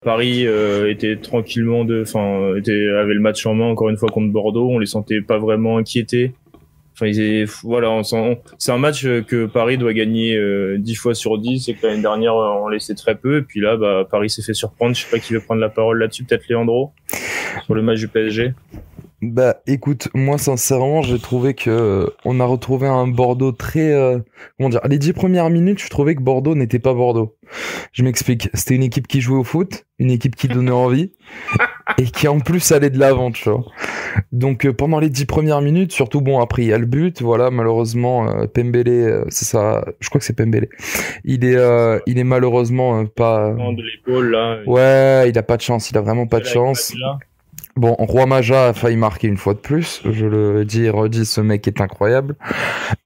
Paris était tranquillement avait le match en main encore une fois contre Bordeaux. On les sentait pas vraiment inquiétés. Enfin, voilà, c'est un match que Paris doit gagner 10 fois sur 10 et que l'année dernière on laissait très peu. Et puis là, Paris s'est fait surprendre. Je sais pas qui veut prendre la parole là-dessus. Peut-être Leandro sur le match du PSG. Bah écoute, moi sincèrement j'ai trouvé que on a retrouvé un Bordeaux très... comment dire, les 10 premières minutes je trouvais que Bordeaux n'était pas Bordeaux. Je m'explique, c'était une équipe qui jouait au foot, une équipe qui donnait envie et qui en plus allait de l'avant, tu vois. Donc pendant les 10 premières minutes, surtout bon après il y a le but, voilà malheureusement Pembele, c'est ça, je crois que c'est Pembele. Il est malheureusement pas... De l'épaule là. Ouais, il a pas de chance, il a vraiment pas de chance. Bon, Roi Maja a failli marquer une fois de plus. Je le dis et redis, ce mec est incroyable.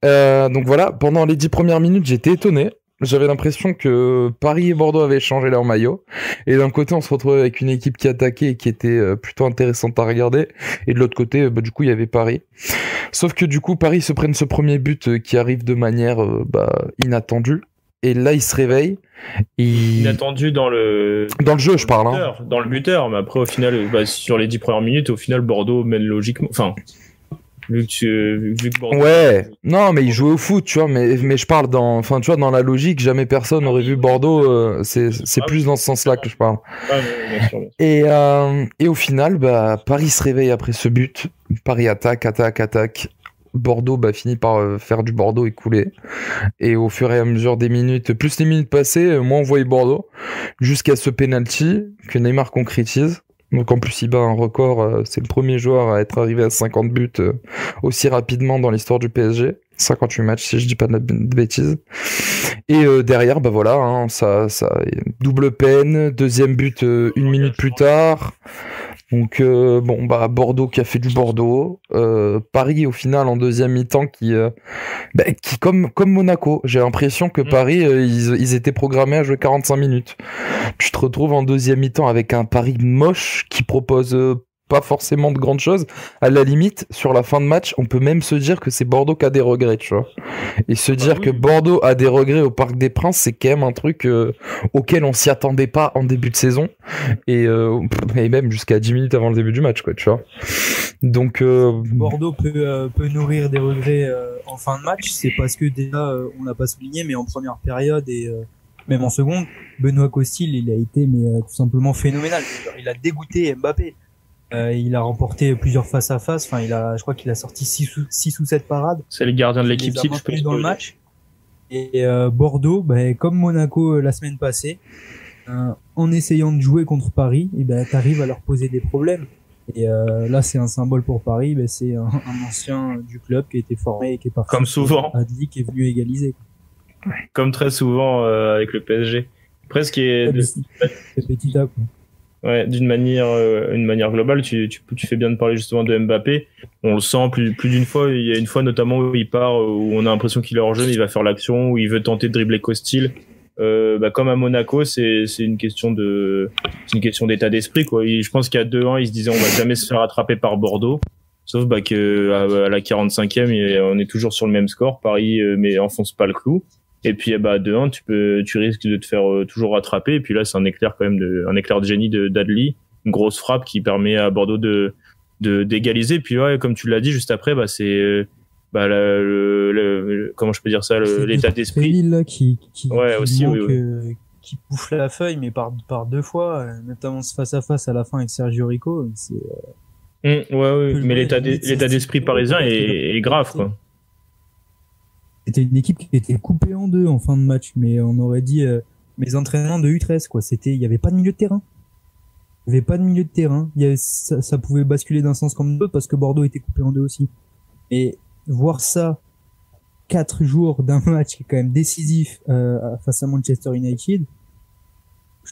Donc voilà, pendant les 10 premières minutes, j'étais étonné. J'avais l'impression que Paris et Bordeaux avaient changé leur maillot. Et d'un côté, on se retrouvait avec une équipe qui attaquait et qui était plutôt intéressante à regarder. Et de l'autre côté, du coup, il y avait Paris. Sauf que du coup, Paris se prennent ce premier but qui arrive de manière inattendue. Et là, il se réveille. Inattendu dans le jeu, je parle. Hein. Dans le buteur, mais après, au final, sur les 10 premières minutes, au final, Bordeaux mène logiquement. Enfin, vu que Bordeaux. Ouais, non, mais il jouait au foot, tu vois, mais je parle enfin, tu vois, dans la logique, jamais personne n'aurait vu Bordeaux, c'est plus dans ce sens-là que je parle. Bien sûr, bien sûr. Et au final, Paris se réveille après ce but. Paris attaque. Bordeaux finit par faire du Bordeaux et couler. Et au fur et à mesure des minutes, plus les minutes passées, moins on voyait Bordeaux, jusqu'à ce penalty que Neymar concrétise. Donc en plus il bat un record, c'est le premier joueur à être arrivé à 50 buts aussi rapidement dans l'histoire du PSG. 58 matchs si je dis pas de bêtises. Et derrière, voilà, hein, ça double peine, deuxième but une minute plus tard. Donc Bordeaux qui a fait du Bordeaux, Paris au final en deuxième mi-temps qui comme Monaco, j'ai l'impression que Paris ils étaient programmés à jouer 45 minutes. Tu te retrouves en deuxième mi-temps avec un Paris moche qui propose pas forcément de grandes choses. À la limite, sur la fin de match, on peut même se dire que c'est Bordeaux qui a des regrets, tu vois. Et se dire que Bordeaux a des regrets au Parc des Princes, c'est quand même un truc auquel on s'y attendait pas en début de saison. Et même jusqu'à 10 minutes avant le début du match, quoi, tu vois. Donc Bordeaux peut nourrir des regrets en fin de match, c'est parce que déjà on l'a pas souligné, mais en première période et même en seconde, Benoît Costil il a été tout simplement phénoménal. Il a dégoûté Mbappé. Il a remporté plusieurs face à face. Enfin, je crois qu'il a sorti 6 ou 7 parades. C'est les gardiens de l'équipe type, je pense, dans le match. Et Bordeaux, comme Monaco la semaine passée, en essayant de jouer contre Paris, t'arrives à leur poser des problèmes. Et là, c'est un symbole pour Paris. C'est un ancien du club qui a été formé et qui est parti. Comme souvent. Adli qui est venu égaliser. Comme très souvent avec le PSG. Presque. C'est petit à coup. Ouais, une manière globale, tu fais bien de parler justement de Mbappé. On le sent plus d'une fois. Il y a une fois notamment où il part, où on a l'impression qu'il est hors jeu, il va faire l'action, où il veut tenter de dribbler Costil. Comme à Monaco, c'est une question d'état d'esprit, quoi. Je pense qu'à 2-1, il se disait on va jamais se faire attraper par Bordeaux. Sauf que à la 45e, on est toujours sur le même score. Paris, mais enfonce pas le clou. Et puis, 2-1, tu risques de te faire toujours rattraper. Et puis là, c'est un éclair quand même un éclair de génie d'Adli. Une grosse frappe qui permet à Bordeaux d'égaliser. Puis ouais, comme tu l'as dit juste après, c'est, comment je peux dire ça, l'état d'esprit. Là, qui bouffe la feuille, mais par deux fois, notamment ce face à face à la fin avec Sergio Rico, c'est, mais l'état d'esprit parisien est grave, quoi. C'était une équipe qui était coupée en deux en fin de match, mais on aurait dit mes entraînements de U13, quoi. Il y avait pas de milieu de terrain. Ça pouvait basculer d'un sens comme de l'autre parce que Bordeaux était coupé en deux aussi. Et voir ça 4 jours d'un match qui est quand même décisif face à Manchester United.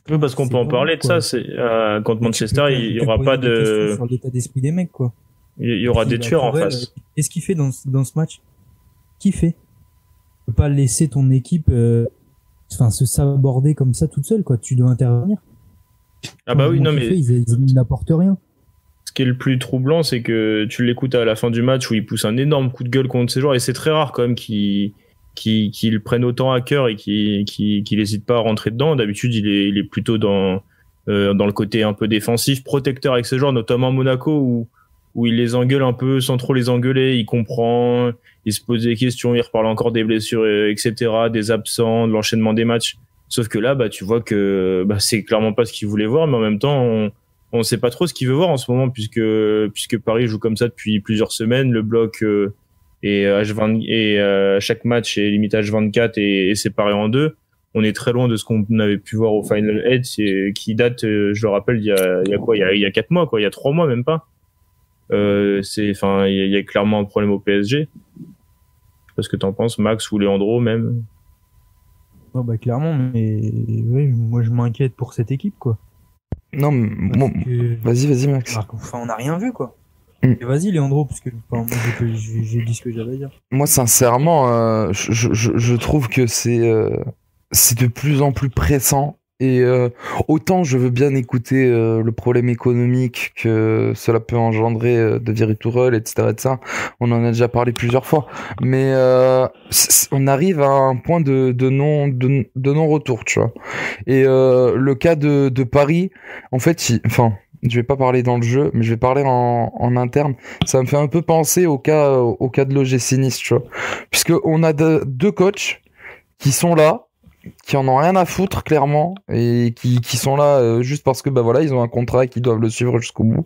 Parce qu'on peut en parler de ça. C'est contre Manchester, il y aura pas de sur l'état d'esprit des mecs, quoi. Il y aura des tueurs en face. Qu'est-ce qu'il fait dans ce match? Qui fait? Tu peux pas laisser ton équipe se saborder comme ça toute seule, quoi. Tu dois intervenir. Oui, non, mais ils n'apportent rien. Ce qui est le plus troublant, c'est que tu l'écoutes à la fin du match où il pousse un énorme coup de gueule contre ses joueurs, et c'est très rare quand même qu'il le prenne autant à cœur et qu'il hésite pas à rentrer dedans. D'habitude, il est plutôt dans dans le côté un peu défensif, protecteur avec ses joueurs, notamment Monaco où il les engueule un peu sans trop les engueuler, il comprend, il se pose des questions, il reparle encore des blessures, etc., des absents, de l'enchaînement des matchs. Sauf que là, tu vois que c'est clairement pas ce qu'il voulait voir, mais en même temps, on sait pas trop ce qu'il veut voir en ce moment puisque Paris joue comme ça depuis plusieurs semaines, le bloc est H20 et chaque match est limité à H24 et séparé en deux. On est très loin de ce qu'on avait pu voir au Final 8 qui date, je le rappelle, il y a 4 mois, quoi, il y a 3 mois même pas. Il y a clairement un problème au PSG. Je sais pas ce que t'en penses, Max ou Leandro même. Oh clairement, mais oui, moi je m'inquiète pour cette équipe, quoi. Non, vas-y, Max. On n'a rien vu, quoi. Et vas-y, Leandro, parce que j'ai dit ce que j'avais à dire. Moi, sincèrement, je trouve que c'est de plus en plus pressant. Et autant je veux bien écouter le problème économique que cela peut engendrer de virer Tourelle, etc. On en a déjà parlé plusieurs fois. Mais on arrive à un point de non-retour, tu vois. Et le cas de Paris, en fait, je vais pas parler dans le jeu, mais je vais parler en interne. Ça me fait un peu penser au cas de l'OGC Nice, tu vois. Puisque on a deux coachs qui sont là, qui en ont rien à foutre clairement et qui sont là juste parce que ils ont un contrat et qu'ils doivent le suivre jusqu'au bout,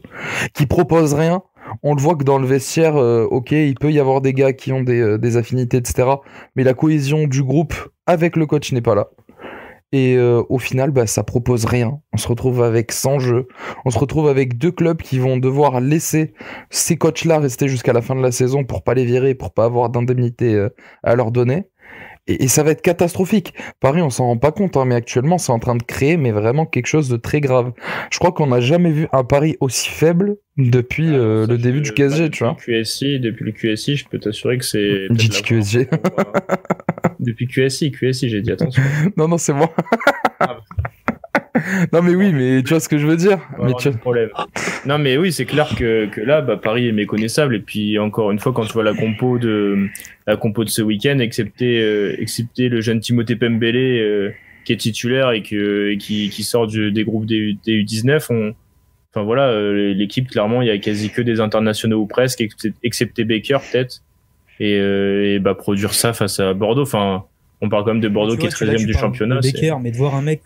qui proposent rien. On le voit que dans le vestiaire, ok, il peut y avoir des gars qui ont des affinités, etc. Mais la cohésion du groupe avec le coach n'est pas là. Et au final, ça propose rien. On se retrouve avec 100 jeux. On se retrouve avec 2 clubs qui vont devoir laisser ces coachs-là rester jusqu'à la fin de la saison pour pas les virer, pour pas avoir d'indemnité à leur donner. Et ça va être catastrophique. Paris, on s'en rend pas compte, mais actuellement, c'est en train de créer, mais vraiment quelque chose de très grave. Je crois qu'on n'a jamais vu un Paris aussi faible depuis le début du QSG, tu vois. Depuis le QSI, je peux t'assurer que c'est... Dit QSG. Depuis QSI, j'ai dit attention. Non, c'est moi. Non mais oui, mais tu vois ce que je veux dire. Mais tu... problème. Non mais oui, c'est clair que là, Paris est méconnaissable. Et puis encore une fois, quand tu vois la compo de ce week-end, excepté le jeune Timothée Pembélé qui est titulaire et qui sort des groupes des U19, l'équipe clairement, il y a quasi que des internationaux ou presque, excepté Baker peut-être. Et produire ça face à Bordeaux, on parle quand même de Bordeaux qui est 13e du championnat. Baker, mais de voir un mec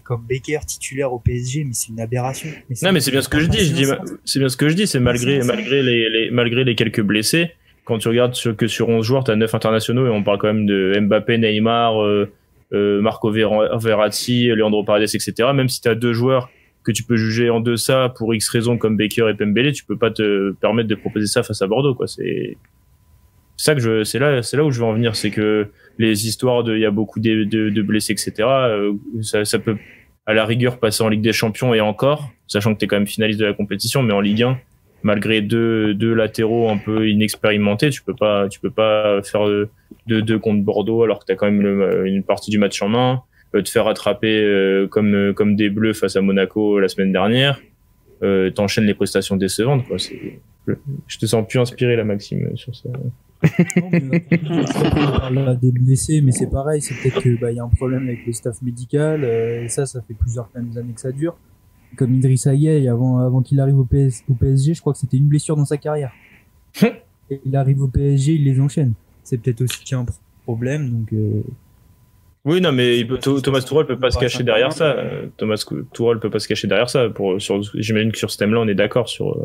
comme Baker titulaire au PSG, mais c'est une aberration. Mais c'est bien ce que je dis. C'est malgré les quelques blessés. Quand tu regardes que sur 11 joueurs, t'as 9 internationaux et on parle quand même de Mbappé, Neymar, Marco Verratti, Leandro Paredes, etc. Même si t'as 2 joueurs que tu peux juger en deçà pour X raisons comme Baker et Pembélé, tu peux pas te permettre de proposer ça face à Bordeaux, quoi. C'est là où je veux en venir, c'est que les histoires il y a beaucoup de blessés, etc. Ça peut à la rigueur passer en Ligue des Champions et encore, sachant que t'es quand même finaliste de la compétition, mais en Ligue 1, malgré deux latéraux un peu inexpérimentés, tu peux pas faire 2 contre Bordeaux alors que t'as quand même une partie du match en main, te faire rattraper comme des Bleus face à Monaco la semaine dernière, t'enchaînes les prestations décevantes, quoi. Je te sens plus inspiré là, Maxime, sur ça. Non, mais, on parle là des blessés, mais c'est pareil, c'est peut-être que y a un problème avec le staff médical, et ça fait plusieurs années que ça dure. Comme Idrissa Gueye, avant qu'il arrive au PSG, je crois que c'était une blessure dans sa carrière. Et il arrive au PSG, il les enchaîne. C'est peut-être aussi qu'il y a un problème, donc. Oui, non, mais Thomas Tuchel peut pas se cacher derrière ça. Thomas Tuchel peut pas se cacher derrière ça. J'imagine que sur ce thème-là, on est d'accord sur.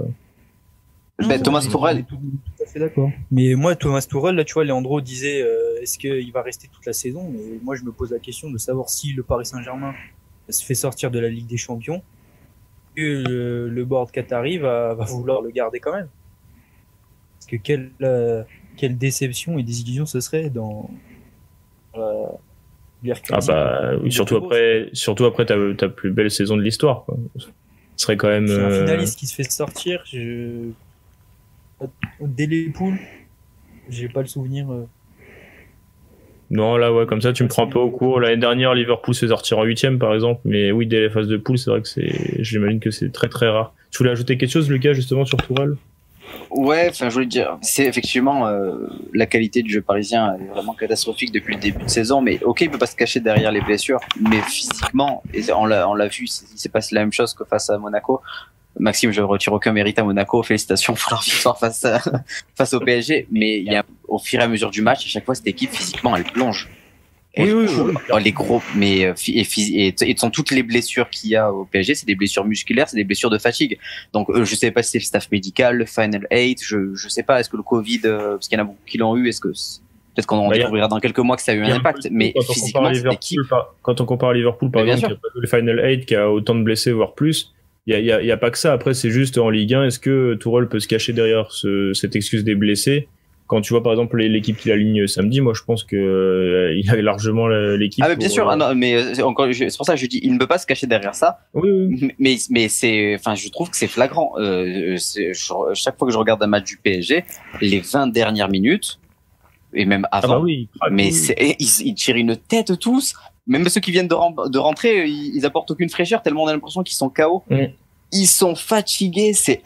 Thomas Tuchel. Tout à fait d'accord. Mais moi, Thomas Tuchel, là, tu vois, Leandro disait, est-ce qu'il va rester toute la saison? Mais moi, je me pose la question de savoir si le Paris Saint-Germain se fait sortir de la Ligue des Champions, que le board qatari va vouloir le garder quand même. Parce que quelle déception et désillusion ce serait dans l'Hercules. Oui, surtout après ta plus belle saison de l'histoire, quoi. Ce serait quand même. Un finaliste qui se fait sortir, dès les poules, j'ai pas le souvenir. Non, là, ouais, comme ça, tu me prends un peu au cours. L'année dernière, Liverpool se sortir en 8e, par exemple. Mais oui, dès les phases de poule, c'est vrai que j'imagine que c'est très très rare. Tu voulais ajouter quelque chose, Lucas, justement, sur Tourelle? Ouais, enfin, je voulais dire, c'est effectivement la qualité du jeu parisien est vraiment catastrophique depuis le début de saison. Mais ok, il peut pas se cacher derrière les blessures, mais physiquement, et on l'a vu, il s'est passé la même chose que face à Monaco. Maxime, je retire aucun mérite à Monaco. Félicitations pour leur victoire face au PSG. Mais il y a, au fur et à mesure du match, à chaque fois, cette équipe physiquement, elle plonge. Oui. Les gros, mais et sont toutes les blessures qu'il y a au PSG, c'est des blessures musculaires, c'est des blessures de fatigue. Donc je sais pas si c'est le staff médical, le Final 8, je sais pas, est-ce que le Covid, parce qu'il y en a beaucoup qui l'ont eu, est-ce que peut-être qu'on en découvrira dans quelques mois que ça a eu un impact, mais physiquement cette équipe. Quand on compare à Liverpool par exemple, qui a pas eu le Final 8, qui a autant de blessés voire plus. Il y a pas que ça. Après, c'est juste en Ligue 1, est-ce que Tourelle peut se cacher derrière cette excuse des blessés? Quand tu vois par exemple l'équipe qu'il aligne samedi, moi je pense que il a largement l'équipe. Ah mais bien sûr, non, mais encore, c'est pour ça que je dis, il ne peut pas se cacher derrière ça. Oui. Mais c'est, enfin, je trouve que c'est flagrant. Chaque fois que je regarde un match du PSG, les 20 dernières minutes et même avant, mais ils tirent une tête tous. Même ceux qui viennent de rentrer, ils apportent aucune fraîcheur tellement on a l'impression qu'ils sont KO. Ils sont fatigués, c'est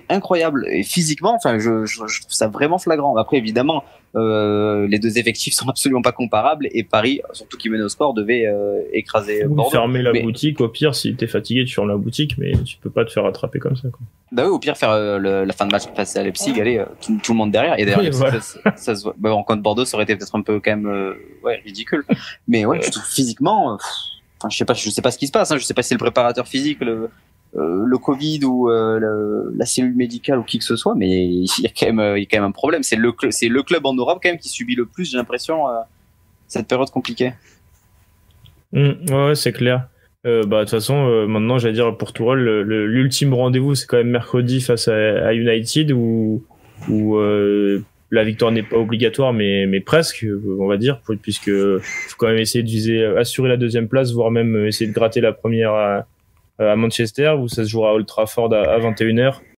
incroyable. Et physiquement, enfin, je trouve ça vraiment flagrant. Après, évidemment, les deux effectifs sont absolument pas comparables et Paris, surtout qui menait au score, devait écraser Bordeaux. Fermer la boutique, au pire, si t'es fatigué, tu fermes la boutique, mais tu peux pas te faire attraper comme ça, quoi. Bah oui, au pire, faire la fin de match face à Leipzig, aller tout le monde derrière. Et d'ailleurs, ça se voit. Bah, en contre Bordeaux, ça aurait été peut-être un peu quand même ridicule. Mais ouais, je trouve physiquement, enfin, je sais pas ce qui se passe. Je sais pas si c'est le préparateur physique, le Covid ou la cellule médicale ou qui que ce soit, mais il y a quand même un problème. C'est le club en Europe quand même qui subit le plus, j'ai l'impression, cette période compliquée. Ouais, c'est clair. De toute façon, maintenant, j'allais dire pour Tourelle, l'ultime rendez-vous, c'est quand même mercredi face à United où la victoire n'est pas obligatoire, mais presque, on va dire, puisque faut quand même essayer de viser, assurer la deuxième place, voire même essayer de gratter la première à Manchester, où ça se jouera à Old Trafford à 21h.